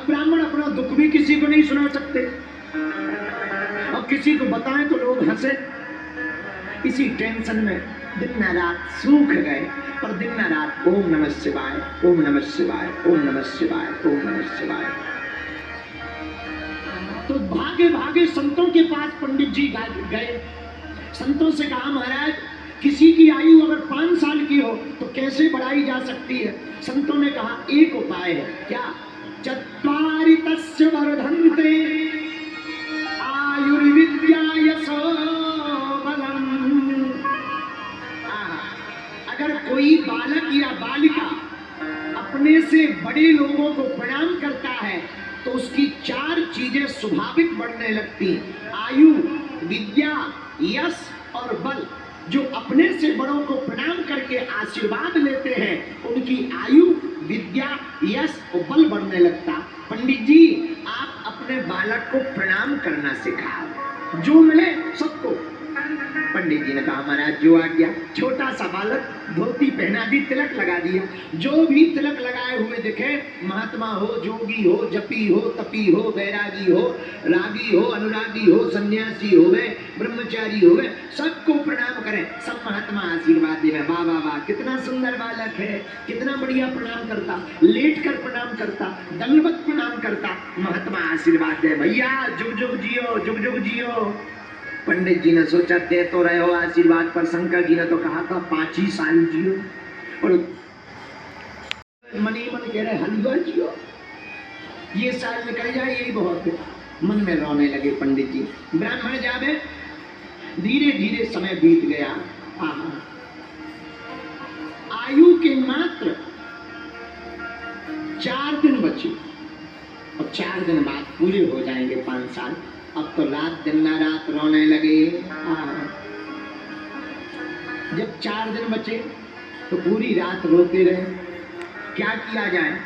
ब्राह्मण अपना दुख भी किसी को नहीं सुना सकते, और किसी को बताएं तो लोग हंसे। इसी टेंशन में दिन रात सूख गए, पर दिन रात ओम नमः शिवाय, ओम नमः शिवाय, ओम नमः शिवाय, ओम नमः शिवाय। तो भागे भागे संतों के पास पंडित जी गए। संतों से कहा, महाराज किसी की आयु अगर 5 साल की हो तो कैसे बढ़ाई जा सकती है? संतों ने कहा, एक उपाय है। क्या? चत्वारि तस्य वर्धन्ते आयुर्विद्या यशो बलम। अगर कोई बालक या बालिका अपने से बड़े लोगों को प्रणाम करता है तो उसकी 4 चीजें स्वाभाविक बढ़ने लगती, आयु, विद्या, यश और बल। जो अपने से बड़ों को प्रणाम करके आशीर्वाद लेते हैं उनकी आयु, विद्या, यश और बल बढ़ने लगता। पंडित जी, आप अपने बालक को प्रणाम करना सिखाओ, जो मिले सबको। पंडित जी ने कहा, महाराज जो आ गया। छोटा सा बालक, धोती पहना दी, तिलक लगा दिया। जो भी तिलक लगाए हुए दिखे, महात्मा हो, जोगी हो, जपी हो, तपी हो, बैरागी हो, रागी हो, अनुरागी हो, सन्यासी हो गए, ब्रह्मचारी हो गए, सबको प्रणाम करें। सब महात्मा आशीर्वाद दे। वाह वाह वाह, कितना सुंदर बालक है, कितना बढ़िया प्रणाम करता, लेट कर प्रणाम करता, दंडवत प्रणाम करता। महात्मा आशीर्वाद दे, भैया जुग जुग जियो, जुग जुग जियो। पंडित जी ने सोचा, दे तो रहे हो आशीर्वाद, पर शंकर जी ने तो कहा था 5 ही साल जियो, और मनी मन कह रहे हलवा जियो, ये साल निकल जाए यही बहुत है। मन में रोने लगे पंडित जी। ब्राह्मण जावे, धीरे धीरे समय बीत गया। आयु के मात्र 4 दिन बचे, और 4 दिन बाद पूरे हो जाएंगे 5 साल। अब तो रात दिन ना रात रोने लगे। जब 4 दिन बचे तो पूरी रात रोते रहे। क्या किया जाए?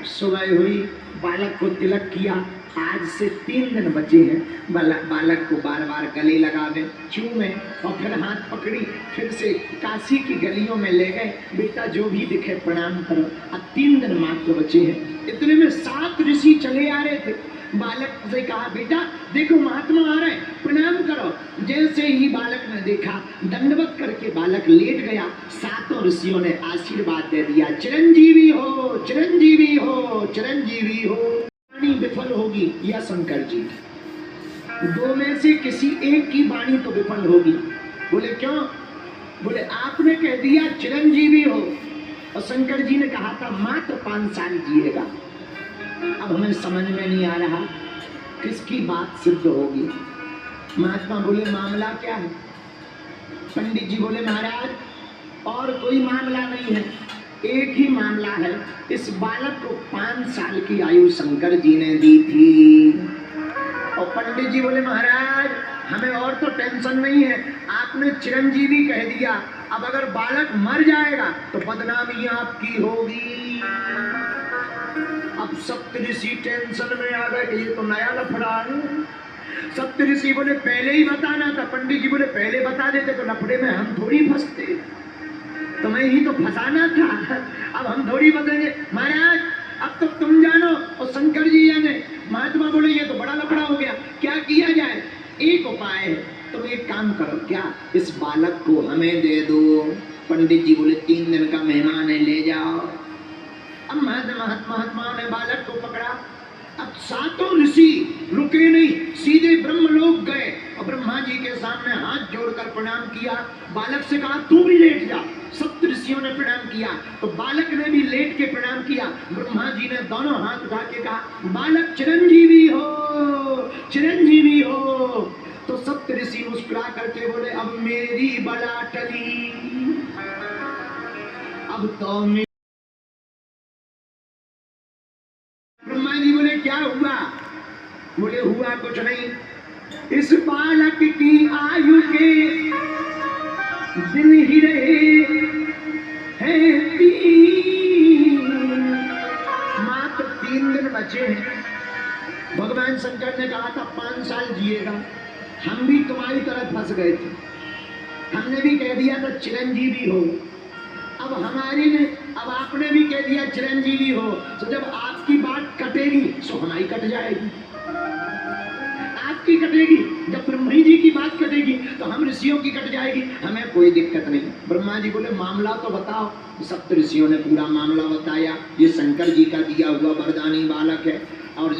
सुबह हुई, बालक को तिलक किया। आज से 3 दिन बचे हैं। बालक को बार बार गले लगावे, चूमे, और फिर हाथ पकड़ी, फिर से काशी की गलियों में ले गए। बेटा जो भी दिखे प्रणाम करो। अब 3 दिन मात्र बचे हैं। इतने में 7 ऋषि चले आ रहे थे। बालक से कहा, बेटा देखो महात्मा आ रहे, प्रणाम करो। जैसे ही बालक ने देखा, दंडवत करके बालक लेट गया। 7 ऋषियों ने आशीर्वाद दे दिया, चिरंजीवी हो, चिरंजीवी हो, चिरंजीवी हो। वाणी विफल होगी या शंकर जी, 2 में से किसी एक की वाणी तो विफल होगी। बोले क्यों? बोले आपने कह दिया चिरंजीवी हो, और शंकर जी ने कहा था मात्र 5 साल जिएगा। अब हमें समझ में नहीं आ रहा किसकी बात सिद्ध होगी। महात्मा बोले, मामला क्या है? पंडित जी बोले, महाराज और कोई मामला नहीं है, एक ही मामला है। इस बालक को 5 साल की आयु शंकर जी ने दी थी। और पंडित जी बोले, महाराज हमें और तो टेंशन नहीं है, आपने चिरंजीवी कह दिया। अब अगर बालक मर जाएगा तो बदनामी आपकी होगी। अब सप्तऋषि टेंशन में आ गए कि ये तो नया लफड़ा है। सप्तऋषि बोले, पहले ही बताना था। पंडित जी बोले, पहले बता देते तो लफड़े में हम थोड़ी फंसते, तुम्हें ही तो फंसाना था। अब हम थोड़ी फंसेंगे। महाराज अब तो तुम जानो और शंकर जी जाने। महात्मा बोले, ये तो बड़ा लफड़ा हो गया, क्या किया जाए? एक उपाय है, तुम एक काम करो। क्या? इस बालक को हमें दे दो। पंडित जी बोले, 3 दिन का मेहमान है, ले जाओ। अब महात्मा ने बालक को पकड़ा। अब 7 ऋषि रुके नहीं, सीधे ब्रह्मलोक गए और ब्रह्मा जी के सामने हाथ जोड़कर प्रणाम किया। बालक से कहा, तू भी लेट जा। 7 ऋषियों ने प्रणाम किया, तो बालक ने भी लेट के प्रणाम किया। ब्रह्मा जी ने दोनों हाथ उठा के कहा, बालक चिरंजीवी हो, चिरंजीवी हो। तो 7 ऋषि मुस्कुरा करके बोले, अब मेरी बला टली, अब तो ब्रह्मा जी बोले, क्या हुआ? बोले, हुआ कुछ नहीं, इस बालक की आयु के दिन ही रहे हैं 3, मात्र 3 दिन बचे हैं। भगवान शंकर ने कहा था 5 साल जिएगा। हम भी तुम्हारी तरफ फंस गए थे, हमने भी कह दिया था चिरंजीवी हो, अब हमारी ने, अब आपने भी कह दिया चिरंजीवी हो, तो जब आपकी बात कटेगी तो हमारी कट जाएगी। आपकी कटेगी, जब ब्रह्मा जी की बात कटेगी तो हम ऋषियों की कट जाएगी, हमें कोई दिक्कत नहीं। ब्रह्मा जी बोले मामला तो बताओ। सप्त ऋषियों ने पूरा मामला बताया। ये शंकर जी का दिया हुआ वरदानी बालक है और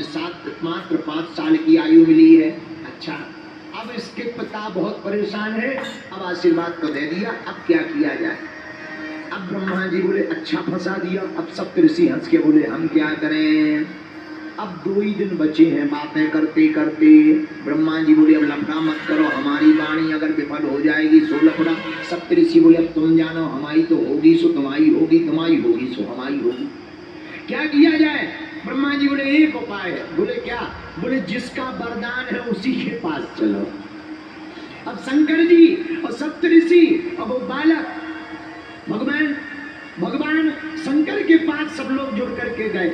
मात्र 5 साल की आयु मिली है। अच्छा, अब इसके पिता बहुत परेशान है, अब आशीर्वाद तो दे दिया, अब क्या किया जाए। अब ब्रह्मा जी बोले अच्छा फंसा दिया। अब सप्त ऋषि हंस के बोले हम क्या करें, अब 2 ही दिन बचे हैं। बातें करते करते ब्रह्मा जी बोले अब लफड़ा मत करो, हमारी वाणी अगर विफल हो जाएगी सो लफड़ा। सप्त ऋषि बोले अब तुम जानो, हमारी तो होगी सो तुम्हारी होगी, तुम्हारी होगी सो हमारी होगी। क्या किया जाए। ब्रह्मा जी बोले एक उपाय है। बोले क्या। बोले जिसका वरदान है उसी के पास चलो। अब शंकर जी और सप्त ऋषि और वो बालक भगवान शंकर के पास सब लोग जुड़ करके गए।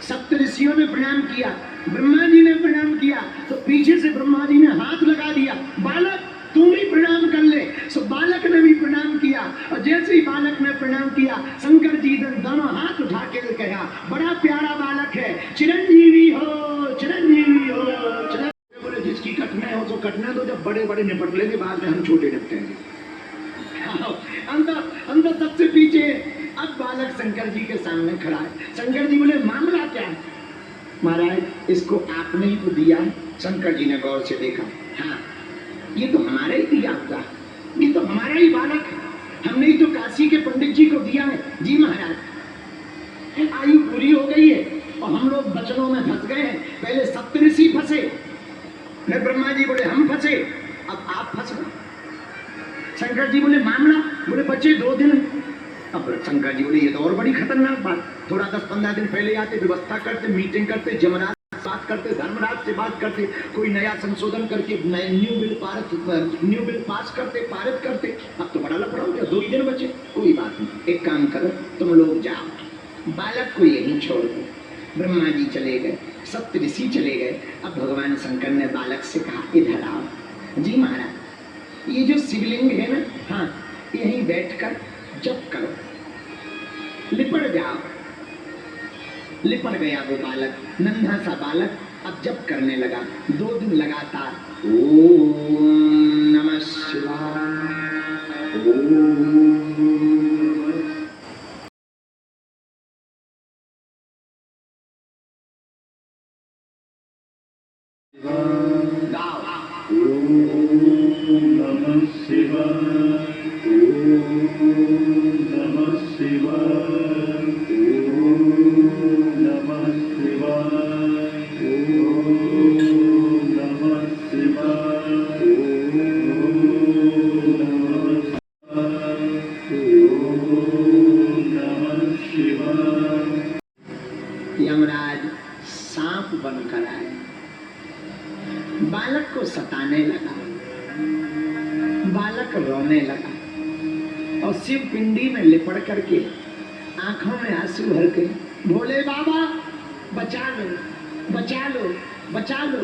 सप्त ऋषियों ने प्रणाम किया, ब्रह्मा जी ने प्रणाम किया, तो पीछे से ब्रह्मा जी ने हाथ लगा दिया, बालक तुम भी प्रणाम कर ले। सो बालक ने भी प्रणाम किया और जैसे ही बालक ने प्रणाम किया शंकर जी ने दोनों हाथ उठा के कहा बड़ा प्यारा बालक है, चिरंजीवी हो, चिरंजीवी हो, चिरंजीवी। बोले जिसकी कटना है उसको कटना दो, जब बड़े बड़े निपट लेंगे बाद में हम छोटे निपटेंगे। अंदर सबसे पीछे अब बालक शंकर जी के सामने खड़ा है। शंकर जी बोले मामला क्या है। महाराज इसको आपने ही तो दिया। शंकर जी ने गौर से देखा, हाँ ये तो हमारा ही दिया हुआ, ये तो हमारा ही बालक है, हमने ही तो काशी के पंडित जी को दिया है। जी महाराज आयु पूरी हो गई है और हम लोग बचनों में फंस गए हैं। पहले सप्तऋषि फंसे, फिर ब्रह्मा जी बोले हम फंसे, अब आप फंस गए। शंकर जी बोले मामला। बोले बच्चे 2 दिन। अब शंकर जी बोले ये तो और बड़ी खतरनाक बात। थोड़ा 10-15 दिन पहले आते, व्यवस्था करते, मीटिंग करते, जमराज से बात करते, धर्मराज से बात करते, कोई नया संशोधन करके न्यू बिल पास करते, पारित करते। अब तो बड़ा लफड़ा हो गया, 2 ही दिन बचे। कोई बात नहीं, एक काम करो तुम लोग जाओ, बालक को यहीं छोड़ दो। ब्रह्मा जी चले गए, सप्त ऋषि चले गए। अब भगवान शंकर ने बालक से कहा इधर आओ। जी महाराज ये जो शिवलिंग है ना, हाँ यहीं बैठकर जप करो, लिपट जाओ। लिपट गया वो बालक, नन्हा सा बालक अब जप करने लगा। 2 दिन लगातार ओम नमः शिवाय, ओम यमराज सांप बनकर आए, बालक को सताने लगा। बालक रोने लगा और शिव पिंडी में लिपट करके आंखों में आंसू भर के भोले बाबा बचा लो, बचा लो, बचा लो।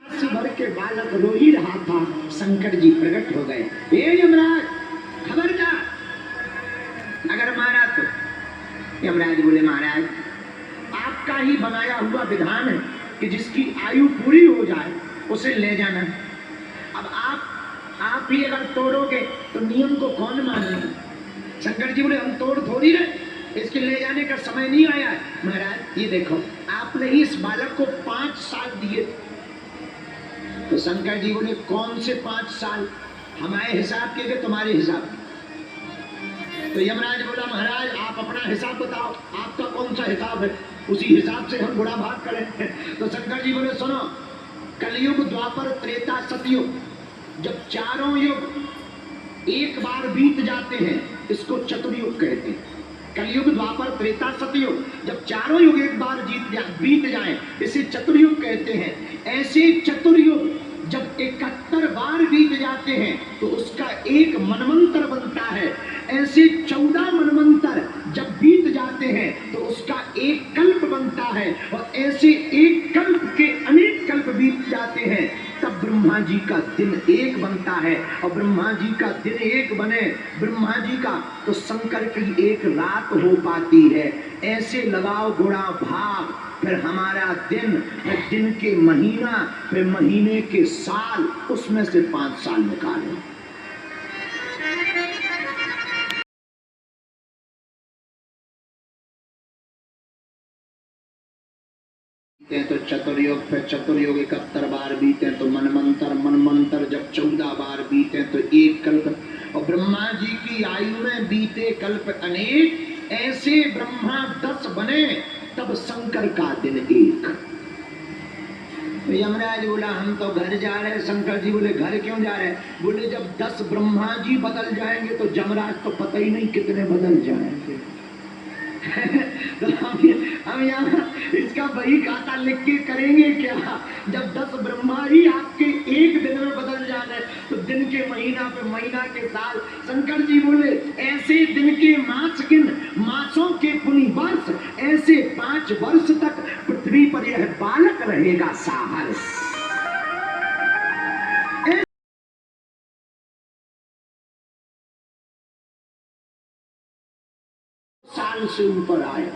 आंसू भर के बालक रो ही रहा था। शंकर जी प्रकट हो गए। ये यमराज खबरदार, अगर मारा तो। यमराज बोले महाराज आपका ही बनाया हुआ विधान है कि जिसकी आयु पूरी हो जाए उसे ले जाना। अब आप ही अगर तोड़ोगे तो नियम को कौन मानेगा। शंकर जी बोले हम तोड़ थोड़ी रहे, इसके ले जाने का समय नहीं आया है। महाराज ये देखो आपने ही इस बालक को 5 साल दिए। तो शंकर जी बोले कौन से 5 साल, हमारे हिसाब के तुम्हारे हिसाब। तो यमराज बोला महाराज आप अपना हिसाब बताओ, आपका कौन सा हिसाब है, उसी हिसाब से हम बुरा भाग करें। तो शंकर जी बोले सुनो, कलयुग, द्वापर, त्रेता, सतयुग, जब चारों युग एक बार बीत जाते हैं इसको चतुर्युग कहते हैं। कलयुग, द्वापर, त्रेता, सतयुग, जब चारों युग एक बार बीत जाए इसे चतुर्युग कहते हैं। ऐसे चतुर्युग जब 71 बार बीत जाते हैं तो उसका एक मनवंतर बनता है। ऐसे 14 मनवंतर जब बीत जाते हैं तो उसका एक कल्प बनता है और ऐसे एक कल्प के अनेक कल्प बीत जाते हैं। तब ब्रह्मा जी का दिन एक बनता है और ब्रह्मा जी का दिन एक बने ब्रह्मा जी का तो शंकर की एक रात हो पाती है। ऐसे लगाओ गुणा भाग, फिर हमारा दिन, फिर दिन के महीना, फिर महीने के साल, उसमें से 5 साल निकालो। तो चतुर्युग पे चतुर्युग 71 बार बीते तो मनमंत्र जब 14 बार बीते तो एक कल्प। और ब्रह्मा जी की आयु में बीते कल्प अनेक, ऐसे ब्रह्मा 10 बने तब शंकर का दिन एक। यमराज बोला हम तो घर जा रहे हैं। शंकर जी बोले घर क्यों जा रहे हैं? बोले जब 10 ब्रह्मा जी बदल जाएंगे तो जमराज तो पता ही नहीं कितने बदल जाएंगे। तो हम यहाँ इसका वही खाता लिख के करेंगे क्या? जब 10 ब्रह्मा ही आपके एक दिन में बदल जाए तो दिन के महीना पे महीना के साल। शंकर जी बोले ऐसे दिन के मास गिन, मासों के पुनि वर्ष, ऐसे 5 वर्ष तक पृथ्वी पर यह बालक रहेगा साहस। साल से ऊपर आया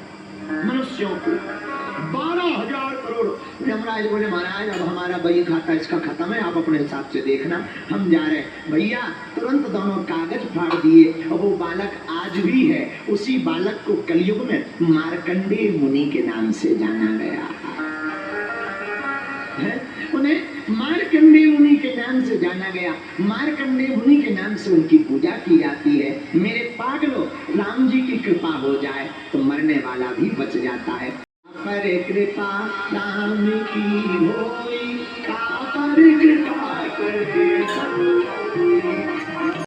मनुष्यों को 12,000 करोड़। यमराज बोले महाराज अब हमारा वही खाता इसका खत्म है, आप अपने हिसाब से देखना, हम जा रहे हैं। भैया तुरंत दोनों कागज फाड़ दिए और वो बालक आज भी है। उसी बालक को कलयुग में मार्कंडेय मुनि के नाम से जाना गया है। उन्हें मार्कंडेय मुनि के नाम से जाना गया। मार्कंडेय मुनि के नाम से उनकी पूजा की जाती है। मेरे पागलों, राम जी की कृपा हो जाए तो मरने वाला भी बच जाता है। पर कृपा राम की हो